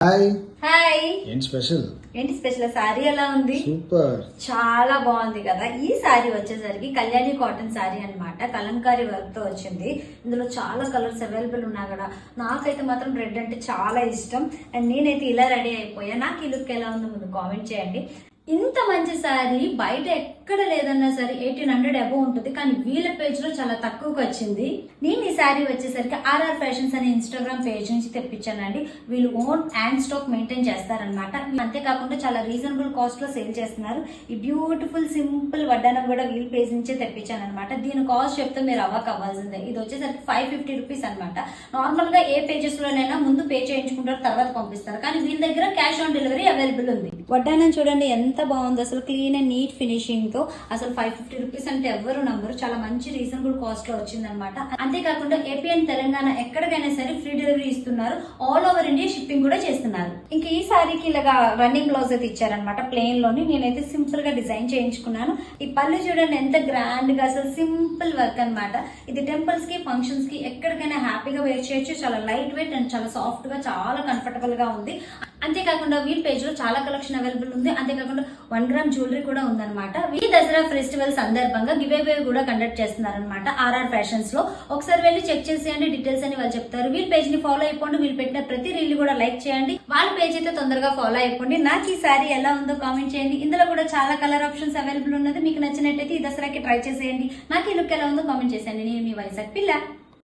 Hi hi ఏంటి special sorry ఎలా ఉంది? సూపర్, చాలా బాగుంది కదా. ఈ సారీ వచ్చేసరికి కళ్యాణి కాటన్ సారీ అన్నమాట. కలంకారీ వర్క్ తో వచ్చింది. ఇందులో చాలా కలర్స్ అవైలబుల్ ఉన్నా కూడా నాకైతే మాత్రం రెడ్ అంటే చాలా ఇష్టం. అండ్ నేనైతే ఇలా రెడీ అయిపోయా. నాకు ఈ లుక్ ఎలా ఉందో ముందు కామెంట్ చేయండి. ఇంత మంచి సారీ బయట ఎక్కడ లేదన్నా సరే 1800 అబౌవ్ ఉంటుంది, కానీ వీళ్ళ పేజ్ లో చాలా తక్కువకి వచ్చింది. నేను ఈ సారీ వచ్చేసరికి ఆర్ఆర్ ఫ్యాషన్స్ అనే ఇన్స్టాగ్రామ్ పేజ్ నుంచి తెప్పించానండి. వీళ్ళు ఓన్ హ్యాండ్ స్టాక్ మెయింటైన్ చేస్తారనమాట. అంతేకాకుండా చాలా రీజనబుల్ కాస్ట్ లో సేల్ చేస్తున్నారు. ఈ బ్యూటిఫుల్ సింపుల్ వడ్డానం కూడా వీళ్ళ పేజ్ నుంచే తెప్పించాను అనమాట. దీని కాస్ట్ చెప్తే మీరు అవ్వక అవ్వాల్సిందే. ఇది వచ్చేసరికి 550 రూపీస్ అనమాట. నార్మల్ గా ఏ పేజెస్ లోనైనా ముందు పే చేయించుకుంటారు, తర్వాత పంపిస్తారు, కానీ వీళ్ళ దగ్గర క్యాష్ ఆన్ డెలివరీ అవైలబుల్ ఉంది. వడ్డానం చూడండి ఎంత బాగుంది, అసలు క్లీన్ అండ్ నీట్ ఫినిషింగ్ తో. అసలు 550 రూపీస్ అంటే ఎవరు నంబరు. చాలా మంచి రీజనబుల్ కాస్ట్ లో వచ్చింది అనమాట. అంతేకాకుండా ఏపీ అండ్ తెలంగాణ ఎక్కడికైనా సరే ఫ్రీ డెలివరీ ఇస్తున్నారు. ఆల్ ఓవర్ ఇండియా షిప్పింగ్ కూడా చేస్తున్నారు. ఇంకా ఈ సారీకి ఇలాగా రన్నింగ్ బ్లౌజ్ అయితే ఇచ్చారనమాట. ప్లెయిన్ లోని నేనైతే సింపుల్ గా డిజైన్ చేయించుకున్నాను. ఈ పళ్ళు చూడండి ఎంత గ్రాండ్ గా, అసలు సింపుల్ వర్క్ అనమాట. ఇది టెంపుల్స్ కి, ఫంక్షన్స్ కి ఎక్కడికైనా హ్యాపీగా వేర్ చేయొచ్చు. చాలా లైట్ వెయిట్ అండ్ చాలా సాఫ్ట్ గా, చాలా కంఫర్టబుల్ గా ఉంది. అంతేకాకుండా వీల్ పేజ్ లో చాలా కలెక్షన్ అవైలబుల్ ఉంది. అంతేకాకుండా 1 గ్రామ్ జ్యువెలరీ కూడా ఉందన్నమాట. ఈ దసరా ఫెస్టివల్ సందర్భంగా గివ్ అవే కూడా కండక్ట్ చేస్తున్నారనమాట ఆర్ఆర్ ఫ్యాషన్స్ లో. ఒకసారి వెళ్ళి చెక్ చేసేయండి, డీటెయిల్స్ అని వాళ్ళు చెప్తారు. వీల్ పేజ్ ని ఫాలో అయిపోండి. వీళ్ళు పెట్టిన ప్రతి రీల్ కూడా లైక్ చేయండి. వాళ్ళ పేజ్ అయితే తొందరగా ఫాలో అయిపోండి. నాకు ఈ సారీ ఎలా ఉందో కామెంట్ చేయండి. ఇందులో కూడా చాలా కలర్ ఆప్షన్స్ అవైలబుల్ ఉన్నది. మీకు నచ్చినట్టయితే ఈ దసరాకి ట్రై చేసేయండి. నాకు ఈ లుక్ ఎలా ఉందో కామెంట్ చేసేయండి. నేను మీ వైజాగ్ పిల్ల.